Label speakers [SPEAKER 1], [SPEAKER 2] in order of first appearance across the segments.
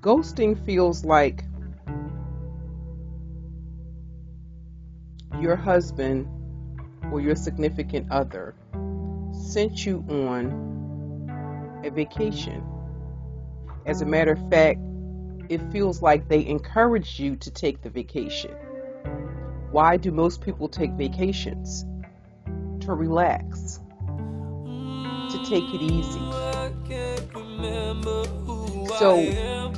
[SPEAKER 1] Ghosting feels like your husband or your significant other sent you on a vacation. As a matter of fact, it feels like they encouraged you to take the vacation. Why do most people take vacations? To relax, to take it easy. So,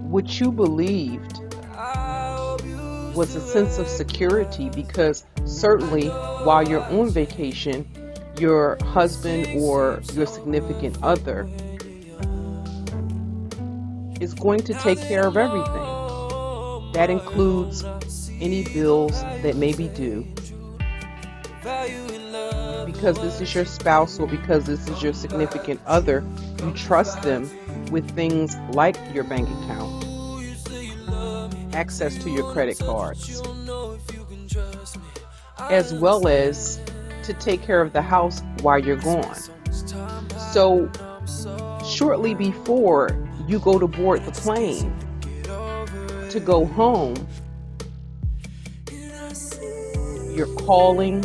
[SPEAKER 1] what you believed was a sense of security, because certainly while you're on vacation, your husband or your significant other is going to take care of everything. That includes any bills that may be due, because this is your spouse or because this is your significant other. You trust them with things like your bank account, access to your credit cards, as well as to take care of the house while you're gone. So shortly before you go to board the plane to go home, you're calling,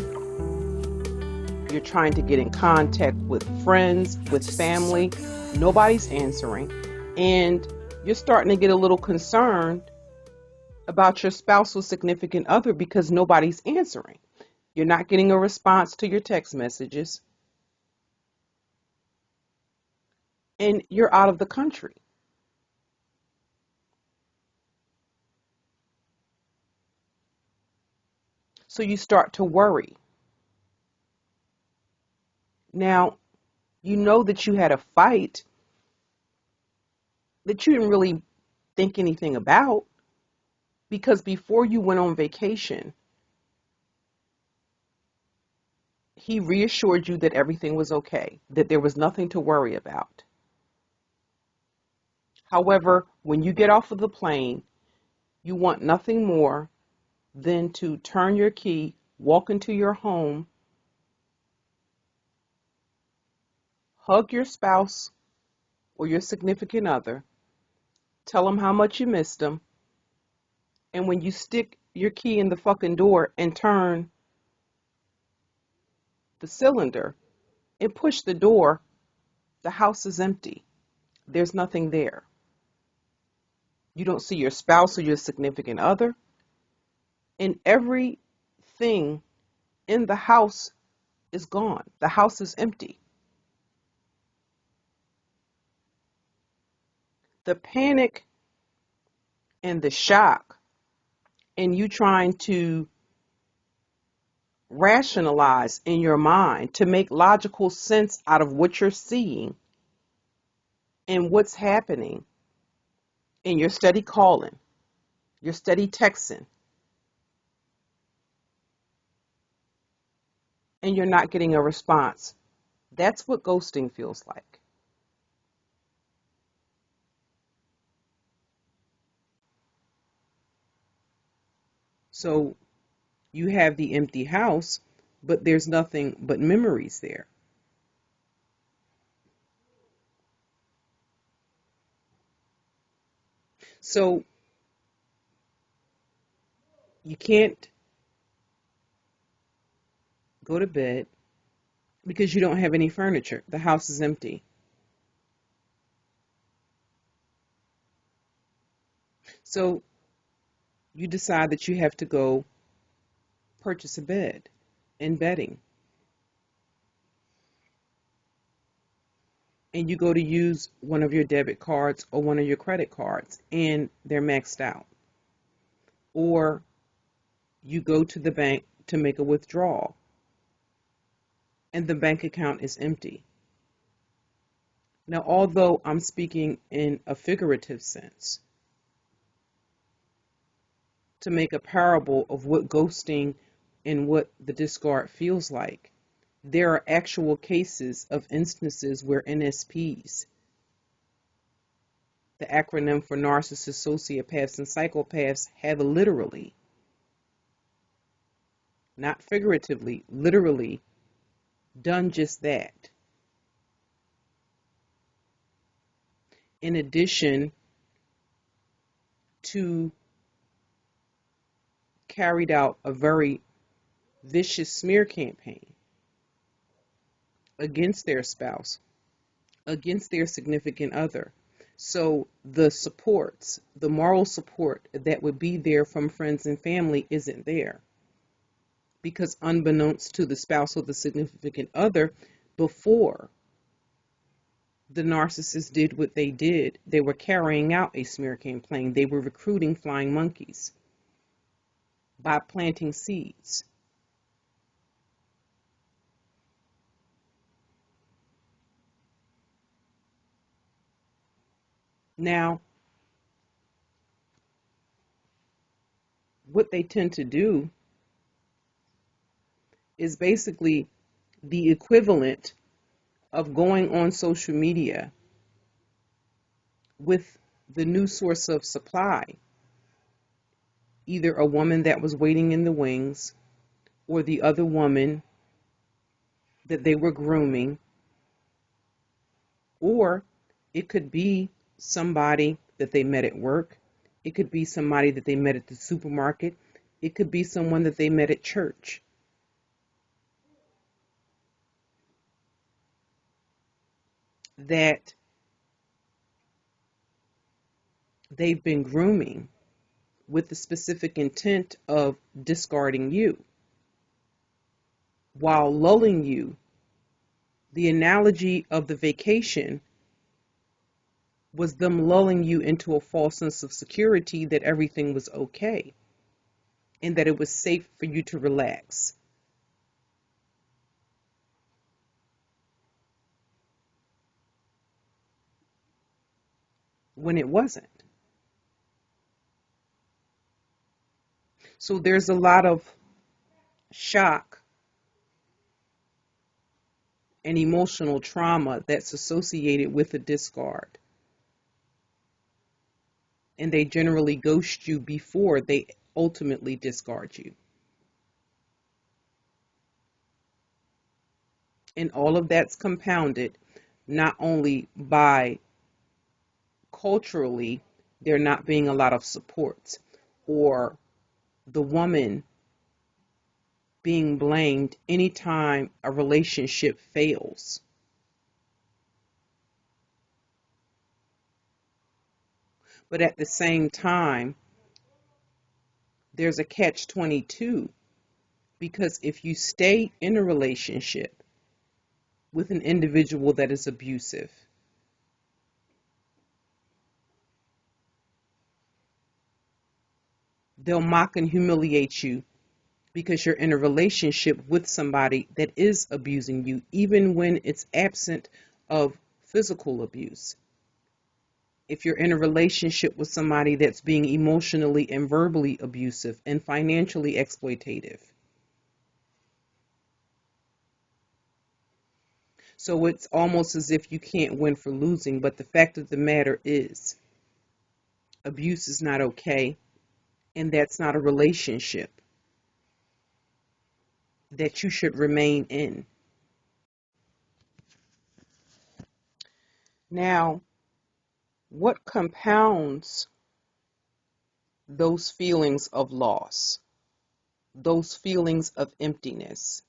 [SPEAKER 1] you're trying to get in contact with friends, with family, nobody's answering, and you're starting to get a little concerned about your spouse or significant other because nobody's answering. You're not getting a response to your text messages, and you're out of the country. So you start to worry. Now, you know that you had a fight that you didn't really think anything about, because before you went on vacation, he reassured you that everything was okay, that there was nothing to worry about. However, when you get off of the plane, you want nothing more than to turn your key, walk into your home, hug your spouse or your significant other, tell them how much you missed them, and when you stick your key in the fucking door and turn the cylinder and push the door, the house is empty. There's nothing there. You don't see your spouse or your significant other, and everything in the house is gone. The house is empty. The panic and the shock, and you trying to rationalize in your mind to make logical sense out of what you're seeing and what's happening, and you're steady calling, you're steady texting, and you're not getting a response. That's what ghosting feels like. So you have the empty house, but there's nothing but memories there. So you can't go to bed because you don't have any furniture. The house is empty. So you decide that you have to go purchase a bed and bedding. And you go to use one of your debit cards or one of your credit cards, and they're maxed out. Or you go to the bank to make a withdrawal, and the bank account is empty. Now, although I'm speaking in a figurative sense, to make a parable of what ghosting and what the discard feels like, there are actual cases of instances where NSPs, the acronym for narcissists, sociopaths, and psychopaths, have literally, not figuratively, literally done just that. In addition to carried out a very vicious smear campaign against their spouse, against their significant other. So the supports, the moral support that would be there from friends and family isn't there. Because unbeknownst to the spouse or the significant other, before the narcissist did what they did, they were carrying out a smear campaign. They were recruiting flying monkeys by planting seeds. Now, what they tend to do is basically the equivalent of going on social media with the new source of supply, either a woman that was waiting in the wings or the other woman that they were grooming, or it could be somebody that they met at work. It could be somebody that they met at the supermarket. It could be someone that they met at church. That they've been grooming with the specific intent of discarding you while lulling you. The analogy of the vacation was them lulling you into a false sense of security that everything was okay and that it was safe for you to relax. When it wasn't. So there's a lot of shock and emotional trauma that's associated with a discard. And they generally ghost you before they ultimately discard you. And all of that's compounded not only by culturally there not being a lot of supports, or the woman being blamed anytime a relationship fails. But at the same time, there's a catch-22, because if you stay in a relationship with an individual that is abusive, they'll mock and humiliate you because you're in a relationship with somebody that is abusing you, even when it's absent of physical abuse. If you're in a relationship with somebody that's being emotionally and verbally abusive and financially exploitative. So it's almost as if you can't win for losing, but the fact of the matter is, abuse is not okay, and that's not a relationship that you should remain in. Now, what compounds those feelings of loss, those feelings of emptiness?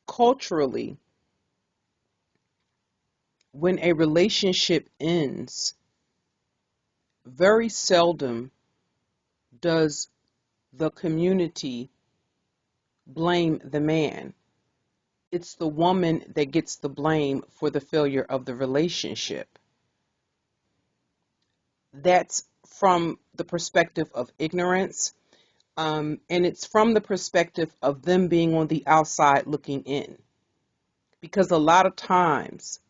[SPEAKER 1] Culturally, when a relationship ends, very seldom does the community blame the man. It's the woman that gets the blame for the failure of the relationship. That's from the perspective of ignorance, and it's from the perspective of them being on the outside looking in. Because a lot of times,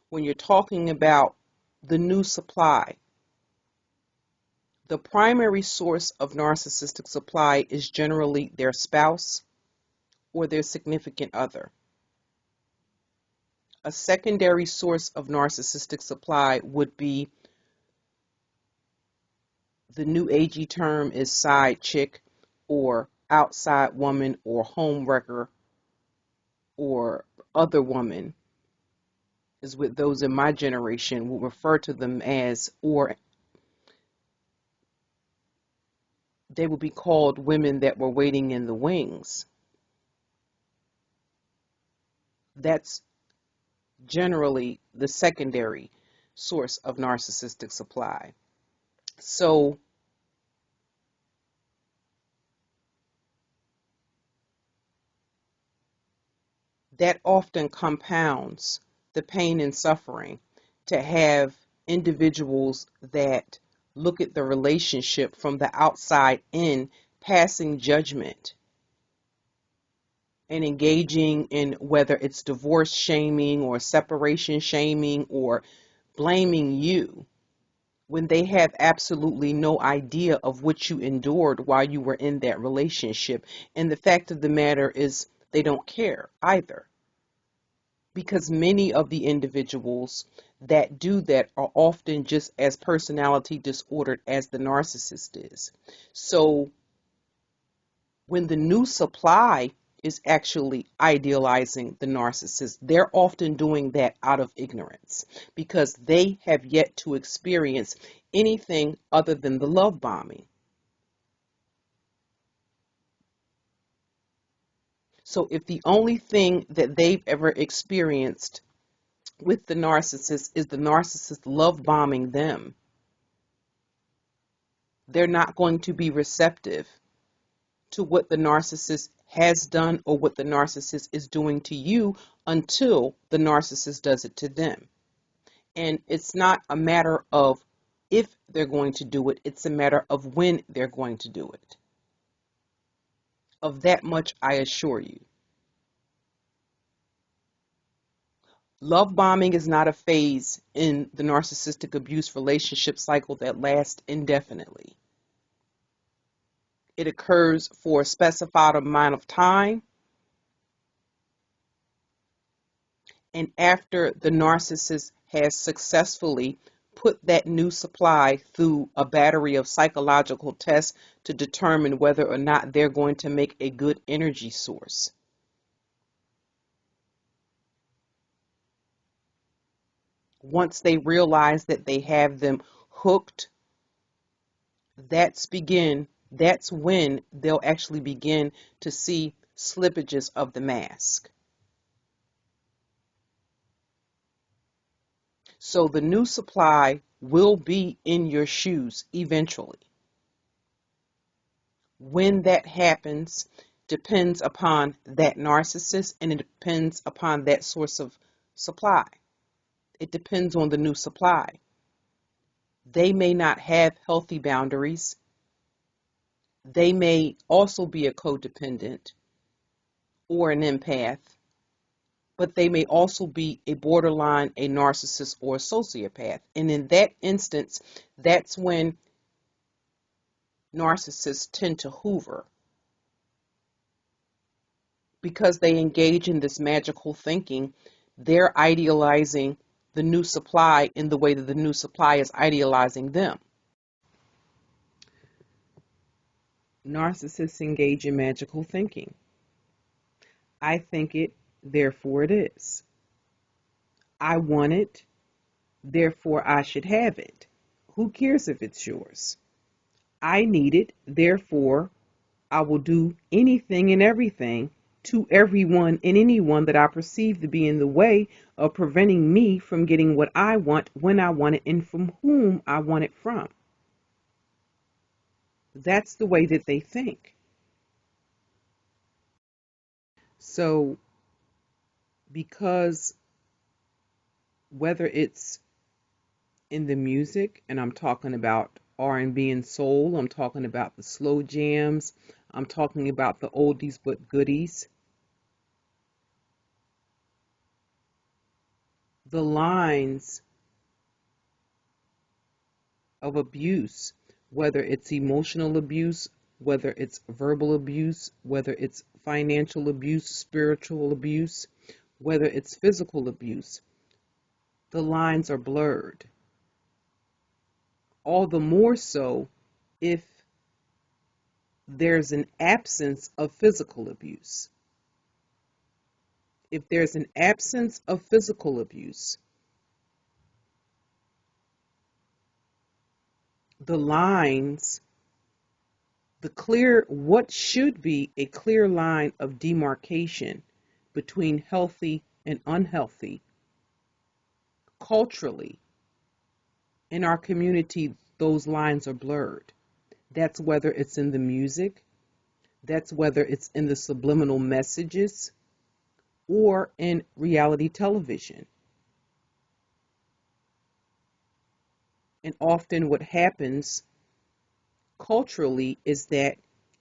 [SPEAKER 1] when you're talking about the new supply, the primary source of narcissistic supply is generally their spouse or their significant other. A secondary source of narcissistic supply would be, the new agey term is side chick or outside woman or home wrecker or other woman. is what those in my generation will refer to them as, or they would be called women that were waiting in the wings. That's generally the secondary source of narcissistic supply. So that often compounds the pain and suffering to have individuals that look at the relationship from the outside in, passing judgment and engaging in whether it's divorce shaming or separation shaming or blaming you when they have absolutely no idea of what you endured while you were in that relationship. And the fact of the matter is, they don't care either. Because many of the individuals that do that are often just as personality disordered as the narcissist is. So when the new supply is actually idealizing the narcissist, they're often doing that out of ignorance because they have yet to experience anything other than the love bombing. So if the only thing that they've ever experienced with the narcissist is the narcissist love bombing them, they're not going to be receptive to what the narcissist has done or what the narcissist is doing to you until the narcissist does it to them. And it's not a matter of if they're going to do it, it's a matter of when they're going to do it. Of that much I assure you. Love bombing is not a phase in the narcissistic abuse relationship cycle that lasts indefinitely. It occurs for a specified amount of time, and after the narcissist has successfully put that new supply through a battery of psychological tests to determine whether or not they're going to make a good energy source. Once they realize that they have them hooked, that's when they'll actually begin to see slippages of the mask. So the new supply will be in your shoes eventually. When that happens depends upon that narcissist, and it depends upon that source of supply. It depends on the new supply. They may not have healthy boundaries. They may also be a codependent or an empath, but they may also be a borderline, a narcissist, or a sociopath. And in that instance, that's when narcissists tend to hoover, because they engage in this magical thinking. They're idealizing the new supply in the way that the new supply is idealizing them. Narcissists engage in magical thinking. I think it, therefore it is. I want it, therefore I should have it. Who cares if it's yours? I need it, therefore I will do anything and everything to everyone and anyone that I perceive to be in the way of preventing me from getting what I want, when I want it, and from whom I want it from. That's the way that they think. So, because whether it's in the music, and I'm talking about R&B and soul, I'm talking about the slow jams, I'm talking about the oldies but goodies, the lines of abuse, whether it's emotional abuse, whether it's verbal abuse, whether it's financial abuse, spiritual abuse, whether it's physical abuse, the lines are blurred. All the more so if there's an absence of physical abuse. If there's an absence of physical abuse, the lines, what should be a clear line of demarcation between healthy and unhealthy culturally in our community, those lines are blurred. That's whether it's in the music, that's whether it's in the subliminal messages, or in reality television. And often what happens culturally is that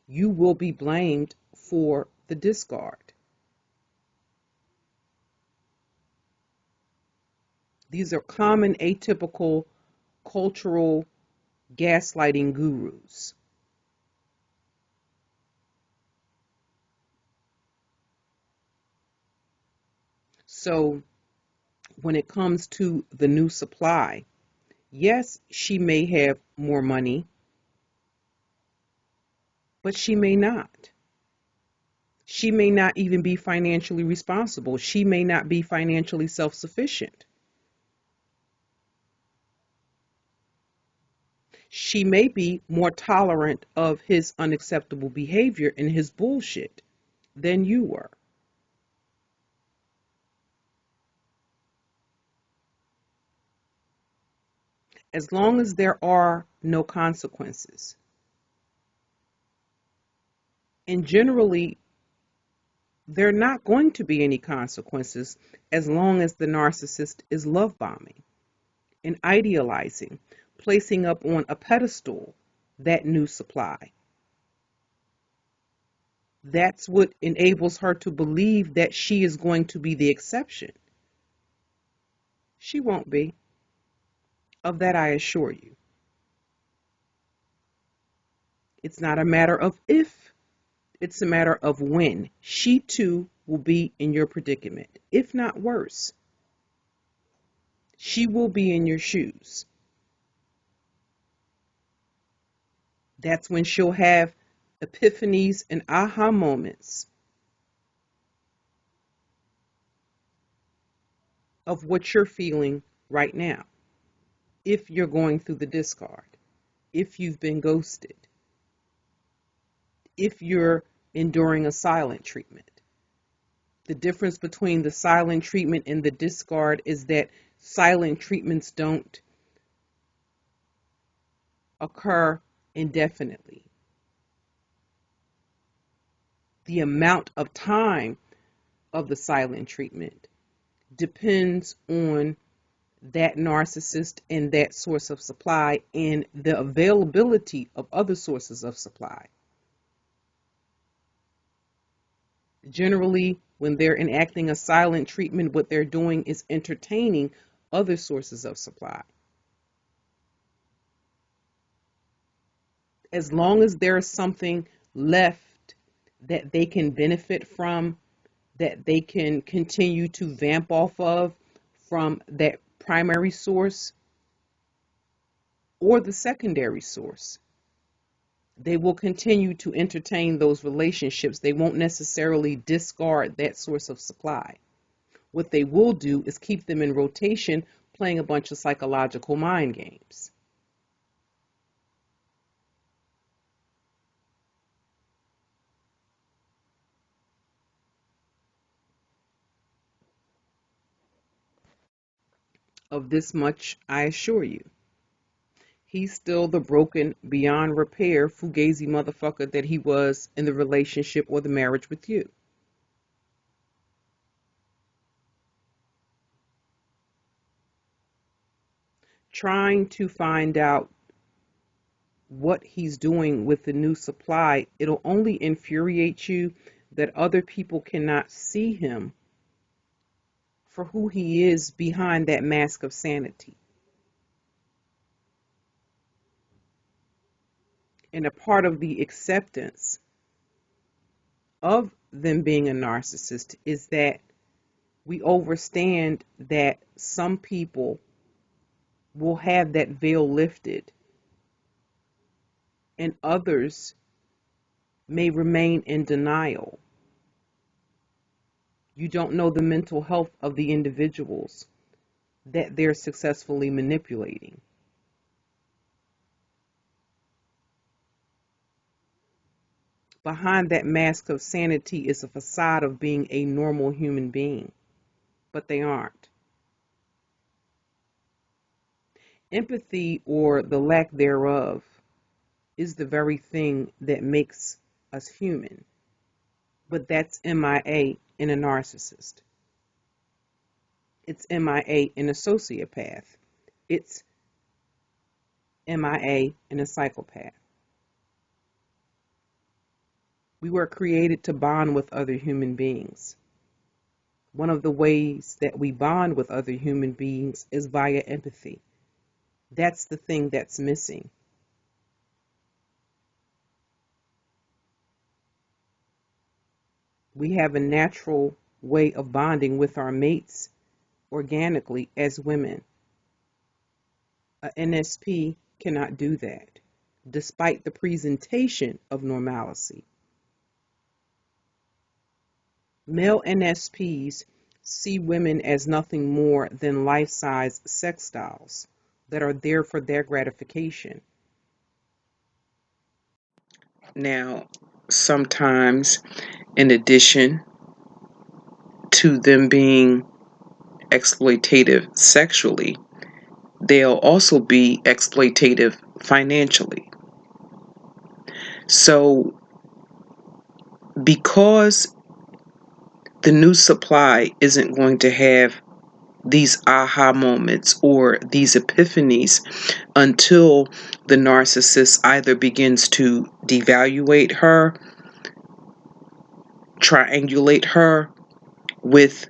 [SPEAKER 1] you will be blamed for the discard. These are common atypical cultural gaslighting gurus. So when it comes to the new supply, yes, she may have more money, but she may not. She may not even be financially responsible. She may not be financially self-sufficient. She may be more tolerant of his unacceptable behavior and his bullshit than you were. As long as there are no consequences. And generally, there are not going to be any consequences as long as the narcissist is love bombing and idealizing, placing up on a pedestal that new supply. That's what enables her to believe that she is going to be the exception. She won't be. Of that, I assure you. It's not a matter of if, it's a matter of when. She too will be in your predicament, if not worse. She will be in your shoes. That's when she'll have epiphanies and aha moments of what you're feeling right now. If you're going through the discard, if you've been ghosted, if you're enduring a silent treatment. The difference between the silent treatment and the discard is that silent treatments don't occur indefinitely. The amount of time of the silent treatment depends on that narcissist and that source of supply and the availability of other sources of supply. Generally, when they're enacting a silent treatment, what they're doing is entertaining other sources of supply. As long as there is something left that they can benefit from, that they can continue to vamp off of from that primary source or the secondary source, they will continue to entertain those relationships. They won't necessarily discard that source of supply. What they will do is keep them in rotation, playing a bunch of psychological mind games. Of this much, I assure you. He's still the broken, beyond repair, fugazi motherfucker that he was in the relationship or the marriage with you. Trying to find out what he's doing with the new supply, it'll only infuriate you that other people cannot see him for who he is behind that mask of sanity. And a part of the acceptance of them being a narcissist is that we understand that some people will have that veil lifted and others may remain in denial. You don't know the mental health of the individuals that they're successfully manipulating. behind that mask of sanity is a facade of being a normal human being, but they aren't. Empathy, or the lack thereof, is the very thing that makes us human, but that's MIA in a narcissist. It's MIA in a sociopath. It's MIA in a psychopath. We were created to bond with other human beings. One of the ways that we bond with other human beings is via empathy. That's the thing that's missing. We have a natural way of bonding with our mates organically as women. A NSP cannot do that, despite the presentation of normalcy. Male NSPs see women as nothing more than life-size sex dolls that are there for their gratification. Now, sometimes, in addition to them being exploitative sexually, they'll also be exploitative financially. So, because the new supply isn't going to have these aha moments or these epiphanies until the narcissist either begins to devaluate her, triangulate her with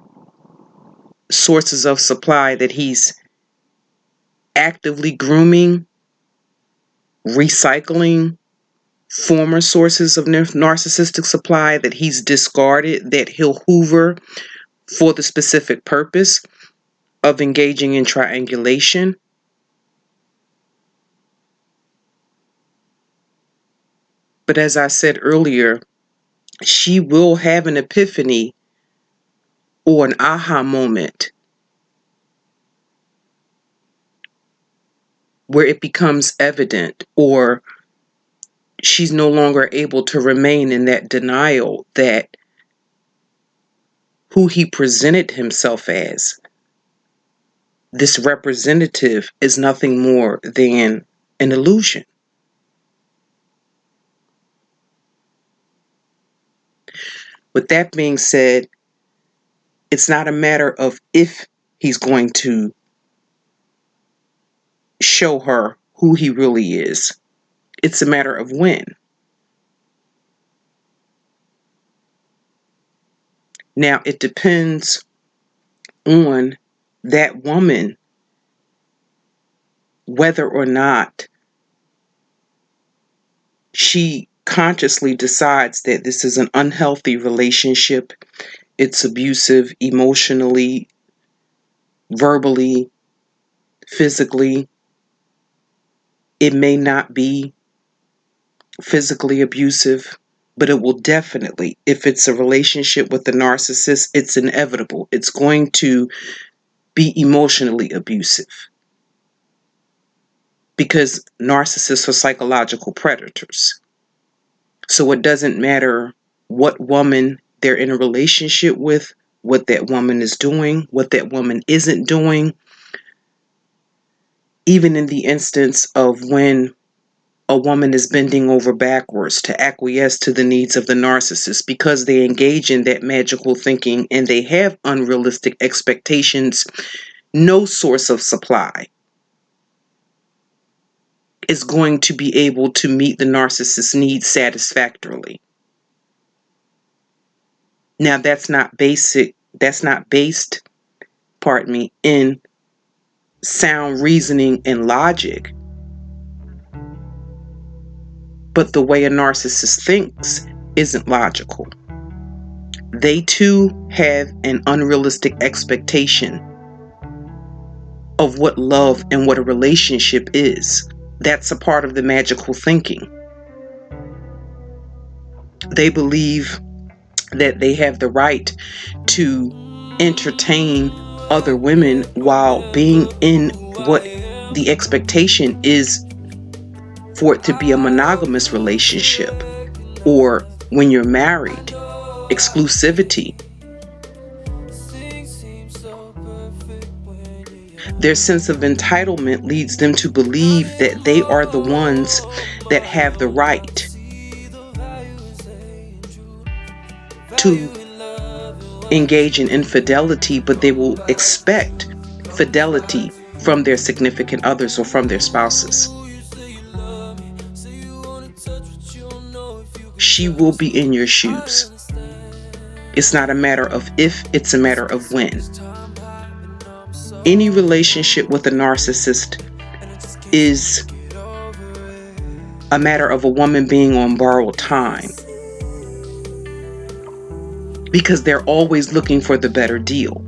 [SPEAKER 1] sources of supply that he's actively grooming, recycling former sources of narcissistic supply that he's discarded, that he'll hoover for the specific purpose of engaging in triangulation. But as I said earlier, she will have an epiphany or an aha moment where it becomes evident, or she's no longer able to remain in that denial that who he presented himself as, this representative, is nothing more than an illusion. With that being said, it's not a matter of if he's going to show her who he really is. It's a matter of when. Now, it depends on that woman whether or not she consciously decides that this is an unhealthy relationship. It's abusive emotionally, verbally, physically. It may not be physically abusive, but it will definitely, if it's a relationship with the narcissist, it's inevitable. It's going to be emotionally abusive, because narcissists are psychological predators. So it doesn't matter what woman they're in a relationship with, what that woman is doing, what that woman isn't doing. Even in the instance of when a woman is bending over backwards to acquiesce to the needs of the narcissist, because they engage in that magical thinking and they have unrealistic expectations, no source of supply is going to be able to meet the narcissist's needs satisfactorily. Now, that's not based, in sound reasoning and logic. But the way a narcissist thinks isn't logical. They too have an unrealistic expectation of what love and what a relationship is. That's a part of the magical thinking. They believe that they have the right to entertain other women while being in what the expectation is for it to be a monogamous relationship, or When you're married, exclusivity. Their sense of entitlement leads them to believe that they are the ones that have the right to engage in infidelity, but they will expect fidelity from their significant others or from their spouses. She will be in your shoes. It's not a matter of if, it's a matter of when. Any relationship with a narcissist is a matter of a woman being on borrowed time, because they're always looking for the better deal.